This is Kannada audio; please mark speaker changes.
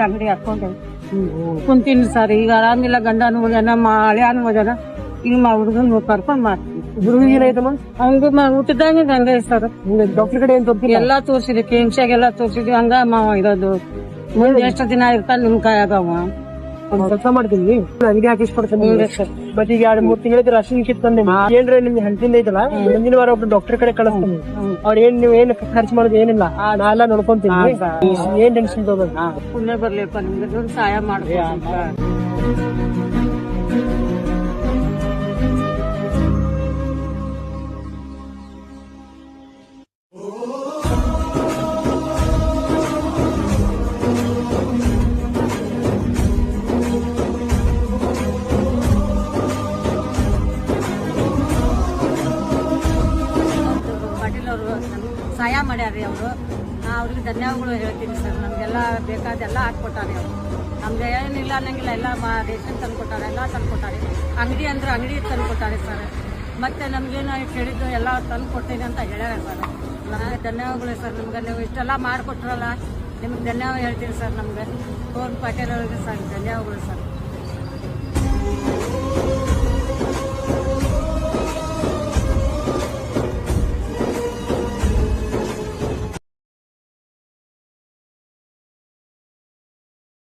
Speaker 1: ಮಾಡಿ ಅಂಗಡಿ ಹಾಕೊಂಡು ಕುಂತೀನಿ ಸರ್. ಈಗ ಆರಾಮಿಲ್ಲ, ಗಂಡನು ಹೋಗ್ಯಾನ, ಹಳೆಯನು ಹೋಗ್ಯಾನ. ಈಗ ಹುಡುಗನ್ ಕರ್ಕೊಂಡ್ ಮಾಡ್ತೀವಿ.
Speaker 2: ಹುಡುಗ ಏನಾಯ್ತಮ್ಮ?
Speaker 1: ಹಂಗ ಊಟದಂಗ ಹಂಗ ಸರ್.
Speaker 2: ಡಾಕ್ಟರ್ ಕಡೆ ಏನ್ ತೋರಿಸಿಲ್ಲ?
Speaker 1: ಎಲ್ಲಾ ತೋರ್ಸಿದ್ವಿ, ಕೆಂಚಾಗೆಲ್ಲಾ ತೋರ್ಸಿದ್ವಿ. ಹಂಗ ಮಾವ ಇರೋದು ಮುಂದೆ ಎಷ್ಟು ದಿನ ಇರ್ತಾನ ನಿಮ್ ಕಾಯಾಗವ.
Speaker 2: ಒಂದ್ ಕೆಲಸ ಮಾಡ್ತೀನಿ, ಅಂಗಡಿ ಹಾಕಿಸ್ಕೊಡ್ತೀನಿ. ಮತ್ತೆ ಈಗ 2-3 ತಿಂಗಳ ರಾಶನ್ ಕಿತ್ತಂದೆ ಏನ್ರ ನಿಮ್ಗೆ ಹೆಂಡತಿಂದ ಐತಲ್ಲ, ಮುಂದಿನ ವಾರ ಒಬ್ರು ಡಾಕ್ಟರ್ ಕಡೆ ಕಳಿಸ್ತೀನಿ. ಅವ್ರ ನೀವ್ ಏನ್ ಖರ್ಚು ಮಾಡೋದು ಏನಿಲ್ಲ, ನಾನೆಲ್ಲ ನೋಡ್ಕೊಂತೀನಿ. ಏನ್ ಟೆನ್ಷನ್ ತಗೋದು.
Speaker 1: ಪುಣ್ಯ ಬರ್ಲಿಪ್ಪ ನಿಮ್ಗೆ, ಸಹಾಯ ಮಾಡ್ಬೇಕು. ಸಹಾಯ ಮಾಡ್ಯಾರ್ರಿ ಅವರು. ಅವ್ರಿಗೆ ಧನ್ಯವಾದಗಳು ಹೇಳ್ತೀನಿ ಸರ್. ನಮಗೆಲ್ಲ ಬೇಕಾದೆಲ್ಲ ಹಾಕ್ಕೊಟ್ಟಾರೆ ಅವರು. ನಮ್ಗೆ ಏನಿಲ್ಲ ಅನ್ನಂಗಿಲ್ಲ, ಎಲ್ಲ ರೇಷನ್ ತಂದ್ಕೊಟ್ಟಾರೆ, ಎಲ್ಲ ತಂದ್ಕೊಟ್ಟಾರೆ. ಅಂಗಡಿ ಅಂದ್ರೆ ಅಂಗಡಿ ತಂದ್ಕೊಟ್ಟಾರೆ ಸರ್. ಮತ್ತೆ ನಮ್ಗೇನು ಕೇಳಿದ್ದು ಎಲ್ಲ ತಂದ್ಕೊಡ್ತೀನಿ ಅಂತ ಹೇಳ್ಯಾರ ಸರ್. ನಮಗೆ ಧನ್ಯವಾದಗಳು ಸರ್. ನಿಮ್ಗೆ ನೀವು ಇಷ್ಟೆಲ್ಲ ಮಾಡಿಕೊಟ್ರಲ್ಲ, ನಿಮ್ಗೆ ಧನ್ಯವಾದ ಹೇಳ್ತೀನಿ ಸರ್. ನಮ್ಗೆ ಪವನ್ ಪಾಟೀಲ್ ಅವ್ರಿಗೆ ಸರ್ ಧನ್ಯವಾದಗಳು ಸರ್.